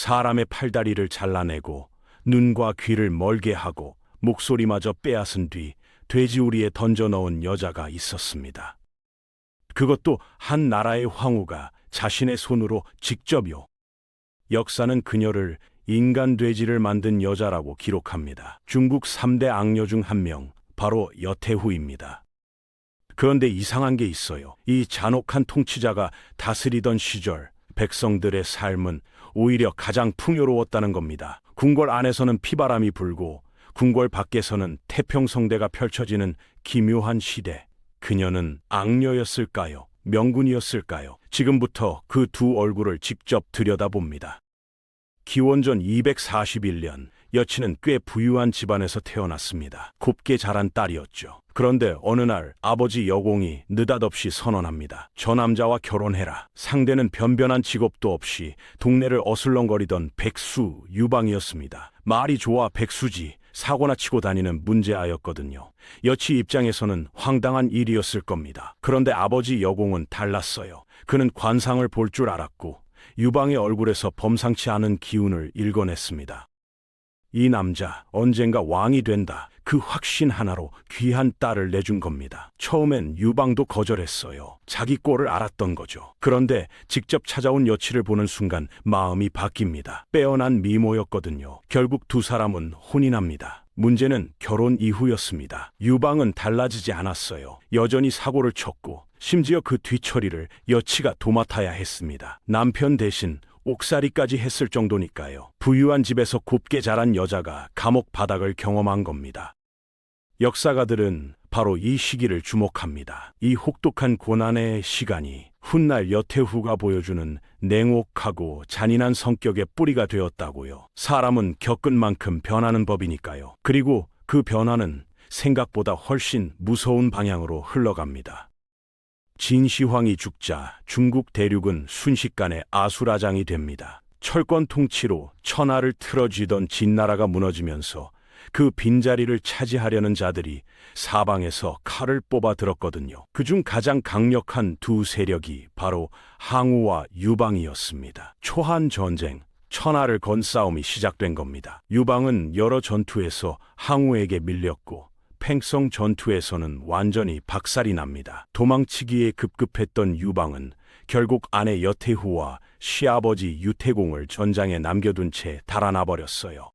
사람의 팔다리를 잘라내고 눈과 귀를 멀게 하고 목소리마저 빼앗은 뒤 돼지우리에 던져 넣은 여자가 있었습니다. 그것도 한 나라의 황후가 자신의 손으로 직접요. 역사는 그녀를 인간 돼지를 만든 여자라고 기록합니다. 중국 3대 악녀 중 한 명, 바로 여태후입니다. 그런데 이상한 게 있어요. 이 잔혹한 통치자가 다스리던 시절 백성들의 삶은 오히려 가장 풍요로웠다는 겁니다. 궁궐 안에서는 피바람이 불고 궁궐 밖에서는 태평성대가 펼쳐지는 기묘한 시대. 그녀는 악녀였을까요? 명군이었을까요? 지금부터 그 두 얼굴을 직접 들여다봅니다. 기원전 241년, 여친은 꽤 부유한 집안에서 태어났습니다. 곱게 자란 딸이었죠. 그런데 어느 날 아버지 여공이 느닷없이 선언합니다. 저 남자와 결혼해라. 상대는 변변한 직업도 없이 동네를 어슬렁거리던 백수 유방이었습니다. 말이 좋아 백수지 사고나 치고 다니는 문제아였거든요. 여치 입장에서는 황당한 일이었을 겁니다. 그런데 아버지 여공은 달랐어요. 그는 관상을 볼 줄 알았고 유방의 얼굴에서 범상치 않은 기운을 읽어냈습니다. 이 남자 언젠가 왕이 된다. 그 확신 하나로 귀한 딸을 내준 겁니다. 처음엔 유방도 거절했어요. 자기 꼴을 알았던 거죠. 그런데 직접 찾아온 여치를 보는 순간 마음이 바뀝니다. 빼어난 미모였거든요. 결국 두 사람은 혼인합니다. 문제는 결혼 이후였습니다. 유방은 달라지지 않았어요. 여전히 사고를 쳤고 심지어 그 뒤처리를 여치가 도맡아야 했습니다. 남편 대신 옥살이까지 했을 정도니까요. 부유한 집에서 곱게 자란 여자가 감옥 바닥을 경험한 겁니다. 역사가들은 바로 이 시기를 주목합니다. 이 혹독한 고난의 시간이 훗날 여태후가 보여주는 냉혹하고 잔인한 성격의 뿌리가 되었다고요. 사람은 겪은 만큼 변하는 법이니까요. 그리고 그 변화는 생각보다 훨씬 무서운 방향으로 흘러갑니다. 진시황이 죽자 중국 대륙은 순식간에 아수라장이 됩니다. 철권 통치로 천하를 틀어쥐던 진나라가 무너지면서 그 빈자리를 차지하려는 자들이 사방에서 칼을 뽑아 들었거든요. 그중 가장 강력한 두 세력이 바로 항우와 유방이었습니다. 초한 전쟁, 천하를 건 싸움이 시작된 겁니다. 유방은 여러 전투에서 항우에게 밀렸고 팽성 전투에서는 완전히 박살이 납니다. 도망치기에 급급했던 유방은 결국 아내 여태후와 시아버지 유태공을 전장에 남겨둔 채 달아나 버렸어요.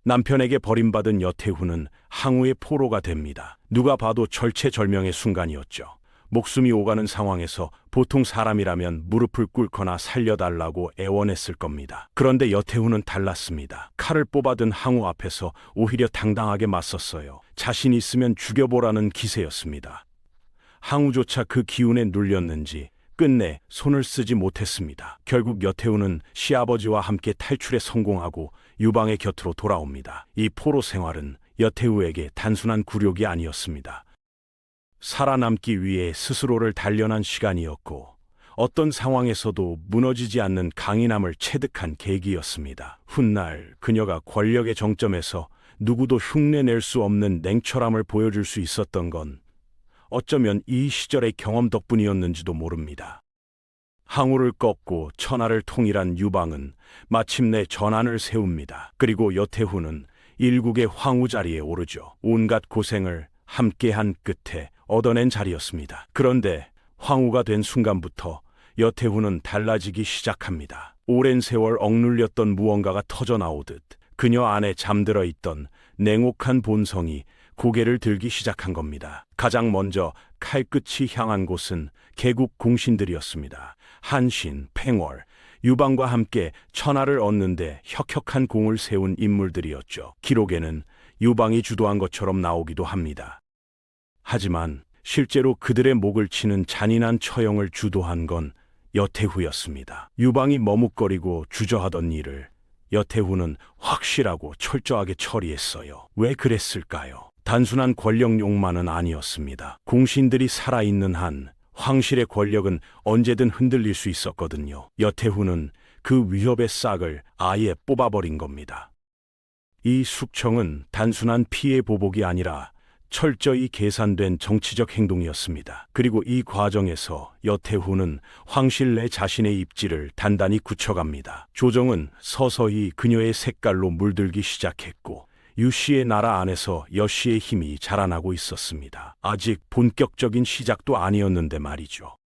남편에게 버림받은 여태후는 항우의 포로가 됩니다. 누가 봐도 절체절명의 순간이었죠. 목숨이 오가는 상황에서 보통 사람이라면 무릎을 꿇거나 살려달라고 애원했을 겁니다. 그런데 여태후는 달랐습니다. 칼을 뽑아든 항우 앞에서 오히려 당당하게 맞섰어요. 자신 있으면 죽여보라는 기세였습니다. 항우조차 그 기운에 눌렸는지 끝내 손을 쓰지 못했습니다. 결국 여태후는 시아버지와 함께 탈출에 성공하고 유방의 곁으로 돌아옵니다. 이 포로 생활은 여태후에게 단순한 굴욕이 아니었습니다. 살아남기 위해 스스로를 단련한 시간이었고 어떤 상황에서도 무너지지 않는 강인함을 체득한 계기였습니다. 훗날 그녀가 권력의 정점에서 누구도 흉내낼 수 없는 냉철함을 보여줄 수 있었던 건 어쩌면 이 시절의 경험 덕분이었는지도 모릅니다. 항우를 꺾고 천하를 통일한 유방은 마침내 전환을 세웁니다. 그리고 여태후는 일국의 황후 자리에 오르죠. 온갖 고생을 함께한 끝에 얻어낸 자리였습니다. 그런데 황후가 된 순간부터 여태후는 달라지기 시작합니다. 오랜 세월 억눌렸던 무언가가 터져나오듯 그녀 안에 잠들어 있던 냉혹한 본성이 고개를 들기 시작한 겁니다. 가장 먼저 칼끝이 향한 곳은 개국 공신들이었습니다. 한신, 팽월, 유방과 함께 천하를 얻는데 혁혁한 공을 세운 인물들이었죠. 기록에는 유방이 주도한 것처럼 나오기도 합니다. 하지만 실제로 그들의 목을 치는 잔인한 처형을 주도한 건 여태후였습니다. 유방이 머뭇거리고 주저하던 일을 여태후는 확실하고 철저하게 처리했어요. 왜 그랬을까요? 단순한 권력욕만은 아니었습니다. 공신들이 살아있는 한 황실의 권력은 언제든 흔들릴 수 있었거든요. 여태후는 그 위협의 싹을 아예 뽑아버린 겁니다. 이 숙청은 단순한 피해 보복이 아니라 철저히 계산된 정치적 행동이었습니다. 그리고 이 과정에서 여태후는 황실내 자신의 입지를 단단히 굳혀갑니다. 조정은 서서히 그녀의 색깔로 물들기 시작했고 유씨의 나라 안에서 여씨의 힘이 자라나고 있었습니다. 아직 본격적인 시작도 아니었는데 말이죠.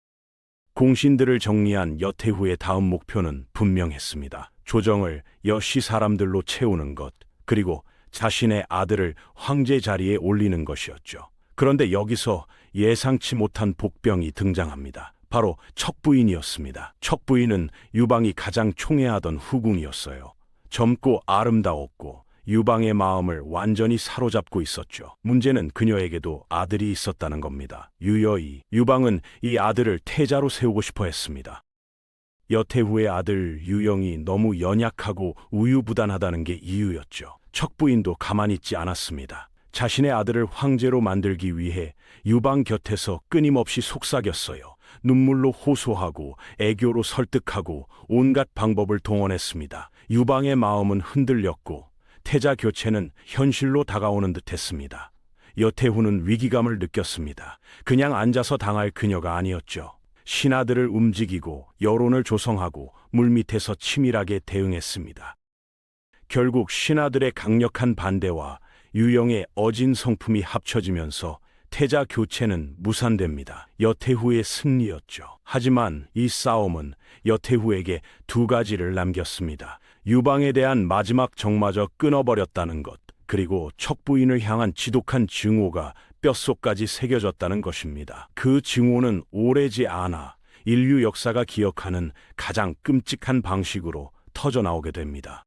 공신들을 정리한 여태후의 다음 목표는 분명했습니다. 조정을 여씨 사람들로 채우는 것, 그리고 자신의 아들을 황제 자리에 올리는 것이었죠. 그런데 여기서 예상치 못한 복병이 등장합니다. 바로 척부인이었습니다. 척부인은 유방이 가장 총애하던 후궁이었어요. 젊고 아름다웠고 유방의 마음을 완전히 사로잡고 있었죠. 문제는 그녀에게도 아들이 있었다는 겁니다. 유여이. 유방은 이 아들을 태자로 세우고 싶어 했습니다. 여태후의 아들 유영이 너무 연약하고 우유부단하다는 게 이유였죠. 척부인도 가만히 있지 않았습니다. 자신의 아들을 황제로 만들기 위해 유방 곁에서 끊임없이 속삭였어요. 눈물로 호소하고 애교로 설득하고 온갖 방법을 동원했습니다. 유방의 마음은 흔들렸고 태자 교체는 현실로 다가오는 듯했습니다. 여태후는 위기감을 느꼈습니다. 그냥 앉아서 당할 그녀가 아니었죠. 신하들을 움직이고 여론을 조성하고 물밑에서 치밀하게 대응했습니다. 결국 신하들의 강력한 반대와 유영의 어진 성품이 합쳐지면서 태자 교체는 무산됩니다. 여태후의 승리였죠. 하지만 이 싸움은 여태후에게 두 가지를 남겼습니다. 유방에 대한 마지막 정마저 끊어버렸다는 것, 그리고 척부인을 향한 지독한 증오가 뼛속까지 새겨졌다는 것입니다. 그 증오는 오래지 않아 인류 역사가 기억하는 가장 끔찍한 방식으로 터져나오게 됩니다.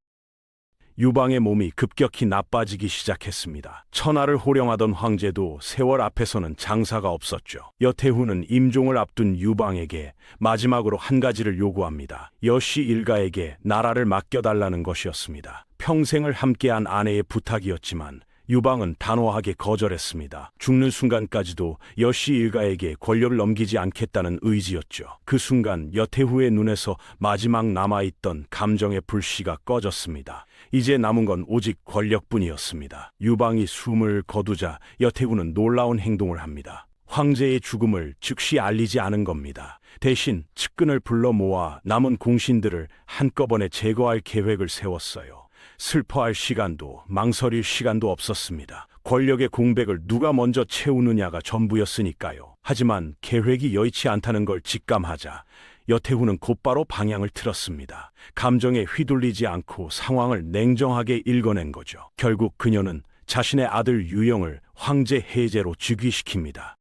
유방의 몸이 급격히 나빠지기 시작했습니다. 천하를 호령하던 황제도 세월 앞에서는 장사가 없었죠. 여태후는 임종을 앞둔 유방에게 마지막으로 한 가지를 요구합니다. 여씨 일가에게 나라를 맡겨달라는 것이었습니다. 평생을 함께한 아내의 부탁이었지만 유방은 단호하게 거절했습니다. 죽는 순간까지도 여씨 일가에게 권력을 넘기지 않겠다는 의지였죠. 그 순간 여태후의 눈에서 마지막 남아있던 감정의 불씨가 꺼졌습니다. 이제 남은 건 오직 권력뿐이었습니다. 유방이 숨을 거두자 여태후는 놀라운 행동을 합니다. 황제의 죽음을 즉시 알리지 않은 겁니다. 대신 측근을 불러 모아 남은 공신들을 한꺼번에 제거할 계획을 세웠어요. 슬퍼할 시간도 망설일 시간도 없었습니다. 권력의 공백을 누가 먼저 채우느냐가 전부였으니까요. 하지만 계획이 여의치 않다는 걸 직감하자 여태후는 곧바로 방향을 틀었습니다. 감정에 휘둘리지 않고 상황을 냉정하게 읽어낸 거죠. 결국 그녀는 자신의 아들 유영을 황제 해제로 즉위시킵니다.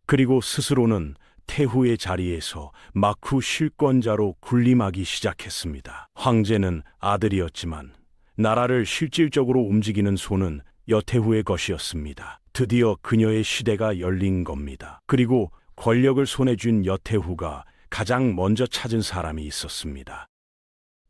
그리고 스스로는 태후의 자리에서 막후 실권자로 군림하기 시작했습니다. 황제는 아들이었지만 나라를 실질적으로 움직이는 손은 여태후의 것이었습니다. 드디어 그녀의 시대가 열린 겁니다. 그리고 권력을 손에 쥔 여태후가 가장 먼저 찾은 사람이 있었습니다.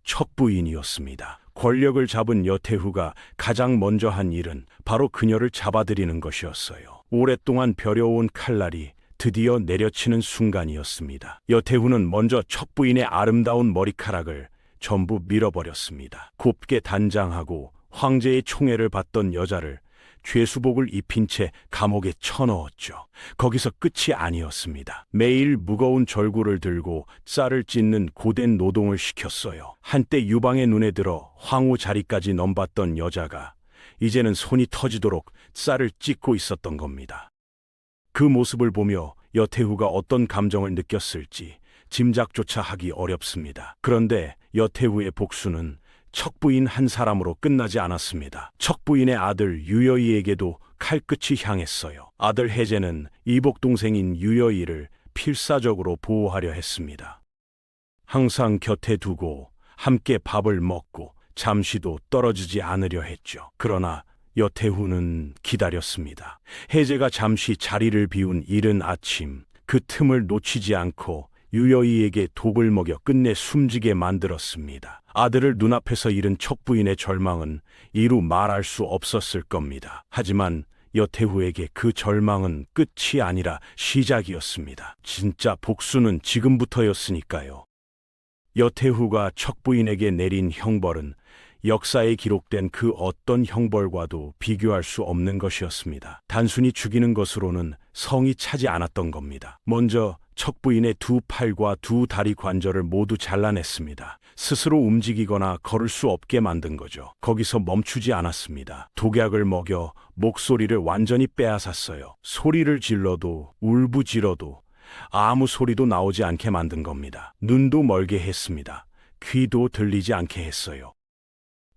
척부인이었습니다. 권력을 잡은 여태후가 가장 먼저 한 일은 바로 그녀를 잡아들이는 것이었어요. 오랫동안 벼려온 칼날이 드디어 내려치는 순간이었습니다. 여태후는 먼저 척부인의 아름다운 머리카락을 전부 밀어버렸습니다. 곱게 단장하고 황제의 총애를 받던 여자를 죄수복을 입힌 채 감옥에 쳐넣었죠. 거기서 끝이 아니었습니다. 매일 무거운 절구를 들고 쌀을 찢는 고된 노동을 시켰어요. 한때 유방의 눈에 들어 황후 자리까지 넘봤던 여자가 이제는 손이 터지도록 쌀을 찢고 있었던 겁니다. 그 모습을 보며 여태후가 어떤 감정을 느꼈을지 짐작조차 하기 어렵습니다. 그런데 여태후의 복수는 척부인 한 사람으로 끝나지 않았습니다. 척부인의 아들 유여이에게도 칼끝이 향했어요. 아들 해제는 이복 동생인 유여이를 필사적으로 보호하려 했습니다. 항상 곁에 두고 함께 밥을 먹고 잠시도 떨어지지 않으려 했죠. 그러나 여태후는 기다렸습니다. 해제가 잠시 자리를 비운 이른 아침, 그 틈을 놓치지 않고 유여이에게 독을 먹여 끝내 숨지게 만들었습니다. 아들을 눈앞에서 잃은 척부인의 절망은 이루 말할 수 없었을 겁니다. 하지만 여태후에게 그 절망은 끝이 아니라 시작이었습니다. 진짜 복수는 지금부터였으니까요. 여태후가 척부인에게 내린 형벌은 역사에 기록된 그 어떤 형벌과도 비교할 수 없는 것이었습니다. 단순히 죽이는 것으로는 성이 차지 않았던 겁니다. 먼저 척부인의 두 팔과 두 다리 관절을 모두 잘라냈습니다. 스스로 움직이거나 걸을 수 없게 만든 거죠. 거기서 멈추지 않았습니다. 독약을 먹여 목소리를 완전히 빼앗았어요. 소리를 질러도 울부짖어도 아무 소리도 나오지 않게 만든 겁니다. 눈도 멀게 했습니다. 귀도 들리지 않게 했어요.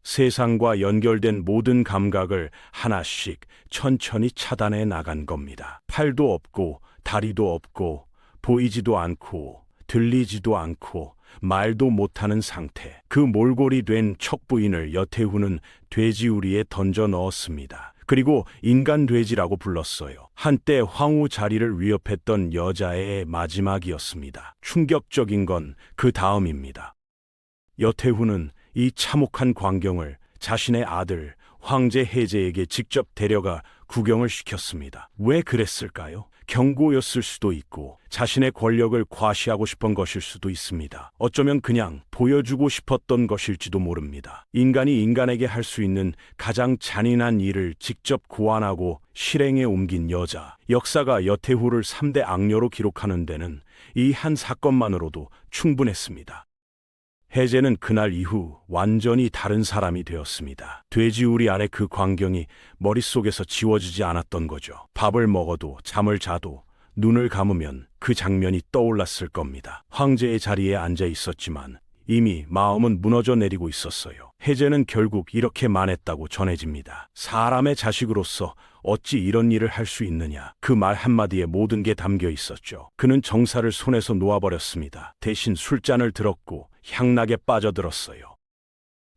세상과 연결된 모든 감각을 하나씩 천천히 차단해 나간 겁니다. 팔도 없고 다리도 없고 보이지도 않고 들리지도 않고 말도 못하는 상태. 그 몰골이 된 척부인을 여태후는 돼지우리에 던져 넣었습니다. 그리고 인간 돼지라고 불렀어요. 한때 황후 자리를 위협했던 여자의 마지막이었습니다. 충격적인 건 그 다음입니다. 여태후는 이 참혹한 광경을 자신의 아들 황제 해제에게 직접 데려가 구경을 시켰습니다. 왜 그랬을까요? 경고였을 수도 있고 자신의 권력을 과시하고 싶은 것일 수도 있습니다. 어쩌면 그냥 보여주고 싶었던 것일지도 모릅니다. 인간이 인간에게 할 수 있는 가장 잔인한 일을 직접 고안하고 실행에 옮긴 여자. 역사가 여태후를 3대 악녀로 기록하는 데는 이 한 사건만으로도 충분했습니다. 해제는 그날 이후 완전히 다른 사람이 되었습니다. 돼지우리 안의 그 광경이 머릿속에서 지워지지 않았던 거죠. 밥을 먹어도 잠을 자도 눈을 감으면 그 장면이 떠올랐을 겁니다. 황제의 자리에 앉아 있었지만 이미 마음은 무너져 내리고 있었어요. 해제는 결국 이렇게 말했다고 전해집니다. 사람의 자식으로서 어찌 이런 일을 할 수 있느냐. 그 말 한마디에 모든 게 담겨 있었죠. 그는 정사를 손에서 놓아버렸습니다. 대신 술잔을 들었고 향락에 빠져들었어요.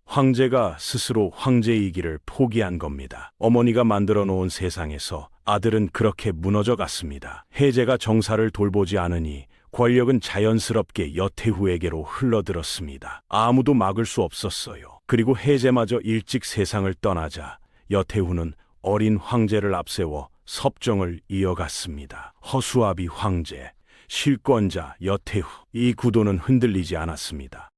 황제가 스스로 황제이기를 포기한 겁니다. 어머니가 만들어 놓은 세상에서 아들은 그렇게 무너져 갔습니다. 해제가 정사를 돌보지 않으니 권력은 자연스럽게 여태후에게로 흘러들었습니다. 아무도 막을 수 없었어요. 그리고 해제마저 일찍 세상을 떠나자 여태후는 어린 황제를 앞세워 섭정을 이어갔습니다. 허수아비 황제, 실권자 여태후. 이 구도는 흔들리지 않았습니다.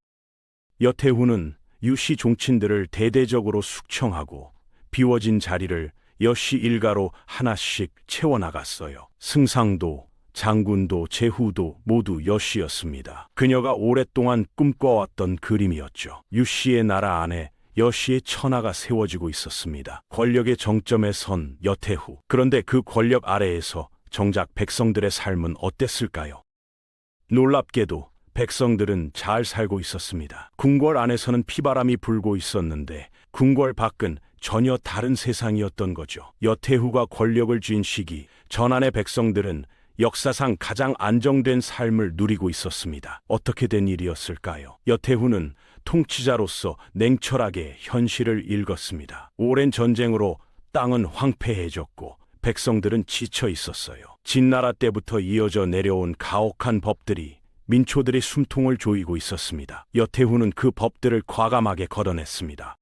여태후는 유씨 종친들을 대대적으로 숙청하고 비워진 자리를 여씨 일가로 하나씩 채워나갔어요. 승상도, 장군도, 제후도 모두 여씨였습니다. 그녀가 오랫동안 꿈꿔왔던 그림이었죠. 유씨의 나라 안에 여씨의 천하가 세워지고 있었습니다. 권력의 정점에 선 여태후. 그런데 그 권력 아래에서 정작 백성들의 삶은 어땠을까요? 놀랍게도 백성들은 잘 살고 있었습니다. 궁궐 안에서는 피바람이 불고 있었는데 궁궐 밖은 전혀 다른 세상이었던 거죠. 여태후가 권력을 쥔 시기, 전안의 백성들은 역사상 가장 안정된 삶을 누리고 있었습니다. 어떻게 된 일이었을까요? 여태후는 통치자로서 냉철하게 현실을 읽었습니다. 오랜 전쟁으로 땅은 황폐해졌고 백성들은 지쳐 있었어요. 진나라 때부터 이어져 내려온 가혹한 법들이 민초들의 숨통을 조이고 있었습니다. 여태후는 그 법들을 과감하게 걷어냈습니다.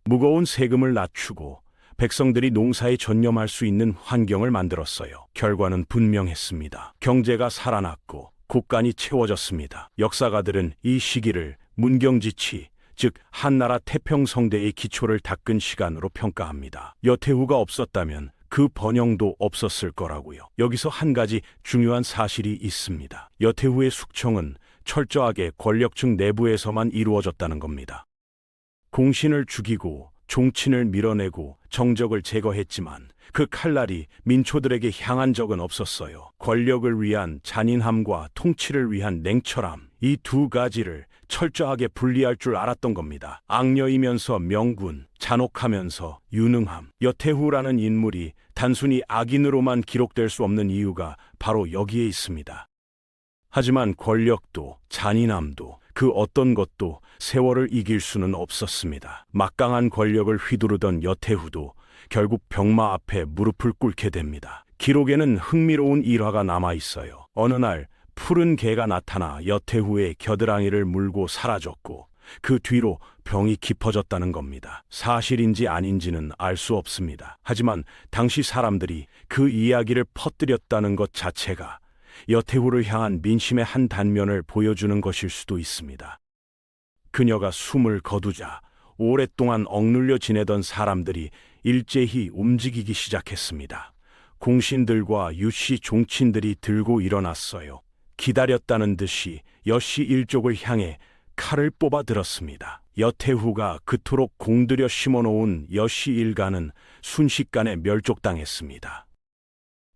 무거운 세금을 낮추고 백성들이 농사에 전념할 수 있는 환경을 만들었어요. 결과는 분명했습니다. 경제가 살아났고 국간이 채워졌습니다. 역사가들은 이 시기를 문경지치, 즉 한나라 태평성대의 기초를 닦은 시간으로 평가합니다. 여태후가 없었다면 그 번영도 없었을 거라고요. 여기서 한 가지 중요한 사실이 있습니다. 여태후의 숙청은 철저하게 권력층 내부에서만 이루어졌다는 겁니다. 공신을 죽이고 종친을 밀어내고 정적을 제거했지만 그 칼날이 민초들에게 향한 적은 없었어요. 권력을 위한 잔인함과 통치를 위한 냉철함, 이 두 가지를 철저하게 분리할 줄 알았던 겁니다. 악녀이면서 명군, 잔혹하면서 유능함. 여태후라는 인물이 단순히 악인으로만 기록될 수 없는 이유가 바로 여기에 있습니다. 하지만 권력도 잔인함도 그 어떤 것도 세월을 이길 수는 없었습니다. 막강한 권력을 휘두르던 여태후도 결국 병마 앞에 무릎을 꿇게 됩니다. 기록에는 흥미로운 일화가 남아 있어요. 어느 날 푸른 개가 나타나 여태후의 겨드랑이를 물고 사라졌고 그 뒤로 병이 깊어졌다는 겁니다. 사실인지 아닌지는 알 수 없습니다. 하지만 당시 사람들이 그 이야기를 퍼뜨렸다는 것 자체가 여태후를 향한 민심의 한 단면을 보여주는 것일 수도 있습니다. 그녀가 숨을 거두자 오랫동안 억눌려 지내던 사람들이 일제히 움직이기 시작했습니다. 공신들과 유씨 종친들이 들고 일어났어요. 기다렸다는 듯이 여씨 일족을 향해 칼을 뽑아 들었습니다. 여태후가 그토록 공들여 심어놓은 여씨 일가는 순식간에 멸족당했습니다.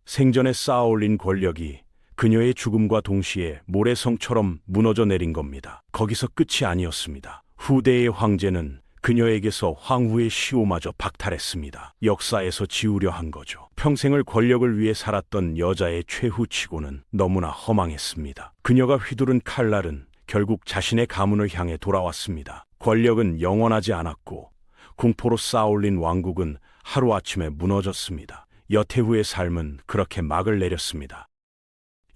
생전에 쌓아올린 권력이 그녀의 죽음과 동시에 모래성처럼 무너져 내린 겁니다. 거기서 끝이 아니었습니다. 후대의 황제는 그녀에게서 황후의 시호마저 박탈했습니다. 역사에서 지우려 한 거죠. 평생을 권력을 위해 살았던 여자의 최후치고는 너무나 허망했습니다. 그녀가 휘두른 칼날은 결국 자신의 가문을 향해 돌아왔습니다. 권력은 영원하지 않았고 공포로 쌓아올린 왕국은 하루아침에 무너졌습니다. 여태후의 삶은 그렇게 막을 내렸습니다.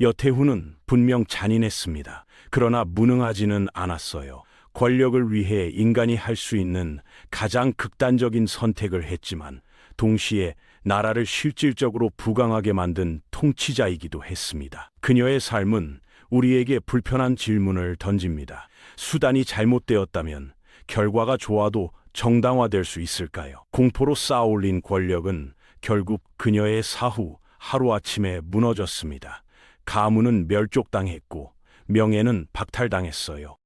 여태후는 분명 잔인했습니다. 그러나 무능하지는 않았어요. 권력을 위해 인간이 할 수 있는 가장 극단적인 선택을 했지만 동시에 나라를 실질적으로 부강하게 만든 통치자이기도 했습니다. 그녀의 삶은 우리에게 불편한 질문을 던집니다. 수단이 잘못되었다면 결과가 좋아도 정당화될 수 있을까요? 공포로 쌓아올린 권력은 결국 그녀의 사후 하루아침에 무너졌습니다. 가문은 멸족당했고 명예는 박탈당했어요.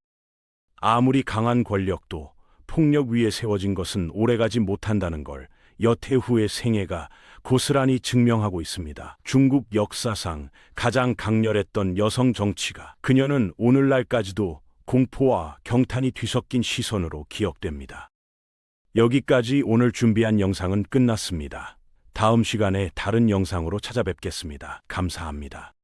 아무리 강한 권력도 폭력 위에 세워진 것은 오래가지 못한다는 걸 여태후의 생애가 고스란히 증명하고 있습니다. 중국 역사상 가장 강렬했던 여성 정치가 그녀는 오늘날까지도 공포와 경탄이 뒤섞인 시선으로 기억됩니다. 여기까지 오늘 준비한 영상은 끝났습니다. 다음 시간에 다른 영상으로 찾아뵙겠습니다. 감사합니다.